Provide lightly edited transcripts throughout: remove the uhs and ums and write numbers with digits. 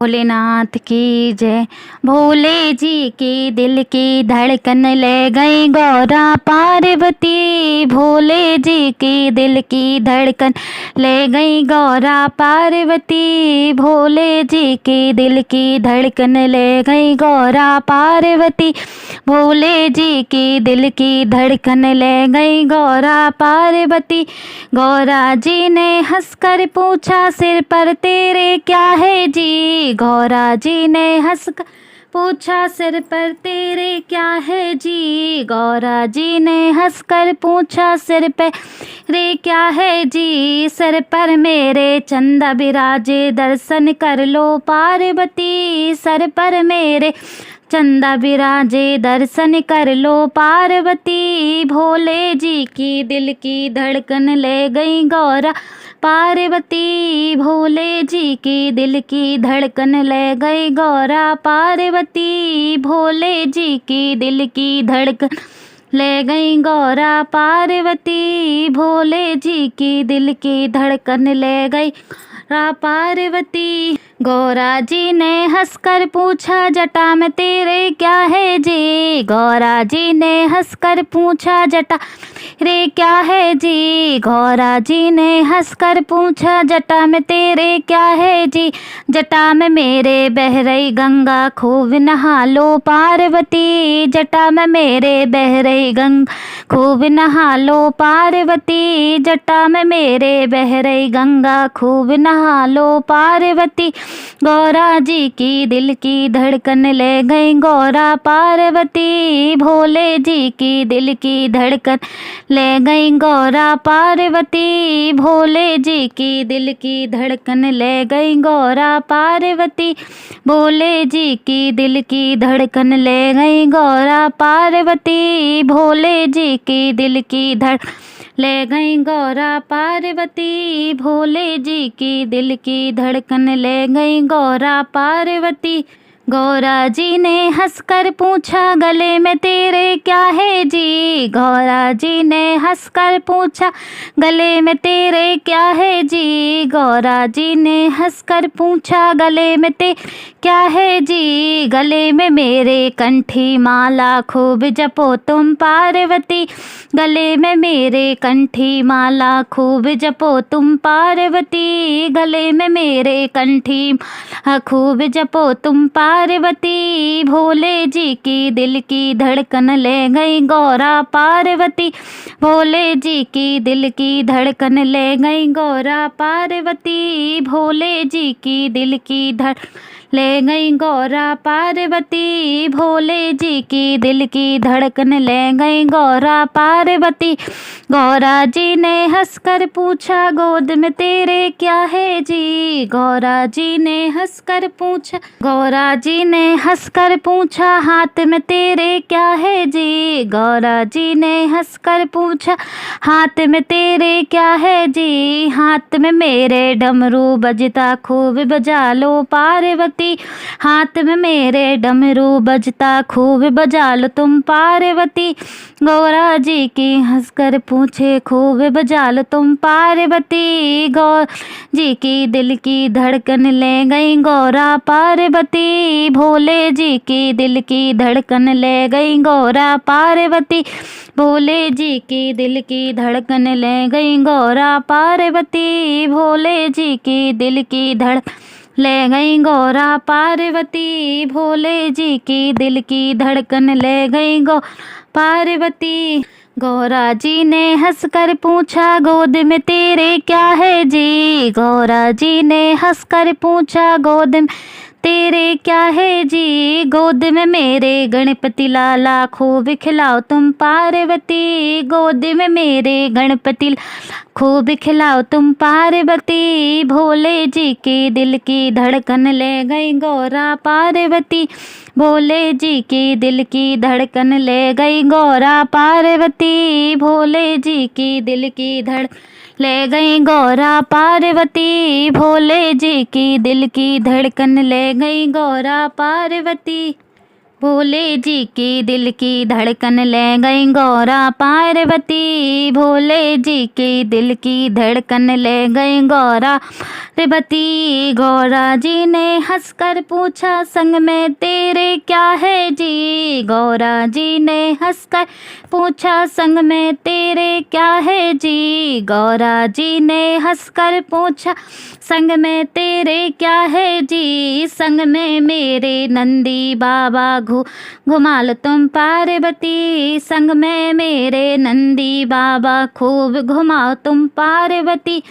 भोलेनाथ की जय। भोले जी की दिल की धड़कन ले गई गौरा पार्वती। भोले जी की दिल की धड़कन ले गई गौरा पार्वती। भोले जी की दिल की धड़कन ले गई गौरा पार्वती। भोले जी की दिल की धड़कन ले गई गौरा पार्वती। गौरा जी ने हंसकर पूछा सिर पर तेरे क्या है जी। गौरा जी ने हंसकर पूछा सिर पर तेरे क्या है जी। गौरा जी ने हंसकर पूछा सिर पे रे क्या है जी। सिर पर मेरे चंदा बिराजे दर्शन कर लो पार्वती। सर पर मेरे चंदा बिराजे दर्शन कर लो पार्वती। भोले जी की दिल की धड़कन ले गई गौरा पार्वती। भोले जी की दिल की धड़कन ले गई गौरा पार्वती। भोले जी की दिल की धड़कन ले गई गौरा पार्वती। भोले जी की दिल की धड़कन ले गई गौरा पार्वती। गौरा जी ने हंसकर पूछा जटा में तेरे क्या है जी। गौरा जी ने हंसकर पूछा जटा रे क्या है जी। गौरा जी ने हंसकर पूछा जटा में तेरे क्या है जी। जटा में मेरे बह रही गंगा खूब नहा लो पार्वती। जटा में मेरे बह रही गंगा खूब नहा लो पार्वती। जटा में मेरे बह रही गंगा खूब नहा लो पार्वती। गौरा जी की दिल की धड़कन ले गई गौरा पार्वती। भोले जी की दिल की धड़कन ले गई गौरा पार्वती। भोले जी की दिल की धड़कन ले गई गौरा पार्वती। भोले जी की दिल की धड़कन ले गई गौरा पार्वती। भोले जी की दिल की धड़कन ले गई गौरा पार्वती। भोले जी की दिल की धड़कन ले गई गौरा पार्वती। गौरा जी ने हंसकर पूछा गले में तेरे क्या है जी। गौरा जी ने हंसकर पूछा गले में तेरे क्या है जी। गौरा जी ने हंसकर पूछा गले में ते क्या है जी। गले में मेरे कंठी माला खूब जपो तुम पार्वती। गले में मेरे कंठी माला खूब जपो तुम पार्वती। गले में मेरे कंठी माला खूब जपो तुम पार्वती। भोले जी की दिल की धड़कन ले गई गौरा पार्वती। भोले जी की दिल की धड़कन ले गई गौरा पार्वती। भोले जी की दिल की धड़कन ले गई गौरा पार्वती। भोले जी की दिल की धड़कन ले गई गौरा पार्वती। गौरा जी ने हंसकर पूछा गोद में तेरे क्या है जी। गौरा जी ने हंसकर पूछा गौरा जी ने हंसकर पूछा हाथ में तेरे क्या है जी। गौरा जी ने हंसकर पूछा हाथ में तेरे क्या है जी। हाथ में मेरे डमरू बजता खूब बजा लो पार्वती। हाथ में मेरे डमरू बजता खूब बजा लो तुम पार्वती। गौरा जी की हंसकर पूछे खूब बजा लो तुम पार्वती। गौर जी की दिल की धड़कन ले गई गौरा पार्वती। भोले जी की दिल की धड़कन ले गई गौरा पार्वती। भोले जी की दिल की धड़कन ले गई गौरा पार्वती। भोले जी की दिल की धड़कन ले गई गौरा पार्वती। भोले जी की दिल की धड़कन ले गई गौ पार्वती। गौरा जी ने हंसकर पूछा गोद में तेरे क्या है जी। गौरा जी ने हंसकर पूछा गोद में तेरे क्या है जी। गोद में मेरे गणपति लाला खूब खिलाओ तुम पार्वती। गोद में मेरे गणपति लाला खूब खिलाओ तुम पार्वती। भोले जी की दिल की धड़कन ले गई गौरा पार्वती। भोले जी की दिल की धड़कन ले गई गौरा पार्वती। भोले जी की दिल की धड़कन ले गई गौरा पार्वती। भोले जी की दिल की धड़कन ले गई गौरा पार्वती। भोले जी की दिल की धड़कन ले गई गौरा पार्वती। भोले जी की दिल की धड़कन ले गई गौरा पार्वती। गौरा जी ने हंसकर पूछा संग में तेरे क्या है जी। गौरा जी ने हंसकर पूछा संग में तेरे क्या है जी। गौरा जी ने हंसकर पूछा संग में तेरे क्या है जी। संग में मेरे नंदी बाबा घुमाल तुम पार्वती। संग में मेरे नंदी बाबा खूब घुमाओ तुम पार्वती।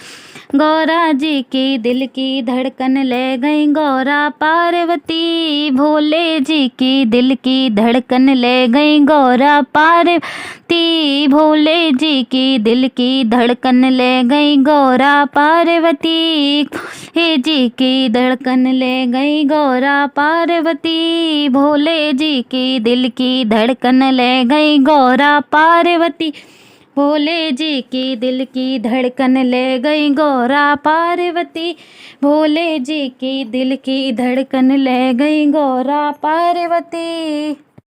गौरा जी की दिल की धड़कन ले गई गौरा पार्वती। भोले जी की दिल की धड़कन ले गई गौरा पार्वती। भोले जी की दिल की धड़कन ले गई गौरा पार्वती। भोले जी की धड़कन ले गई गौरा पार्वती। भोले जी की दिल की धड़कन ले गई गौरा पार्वती। भोले जी की दिल की धड़कन ले गई गौरा पार्वती। भोले जी की दिल की धड़कन ले गई गौरा पार्वती।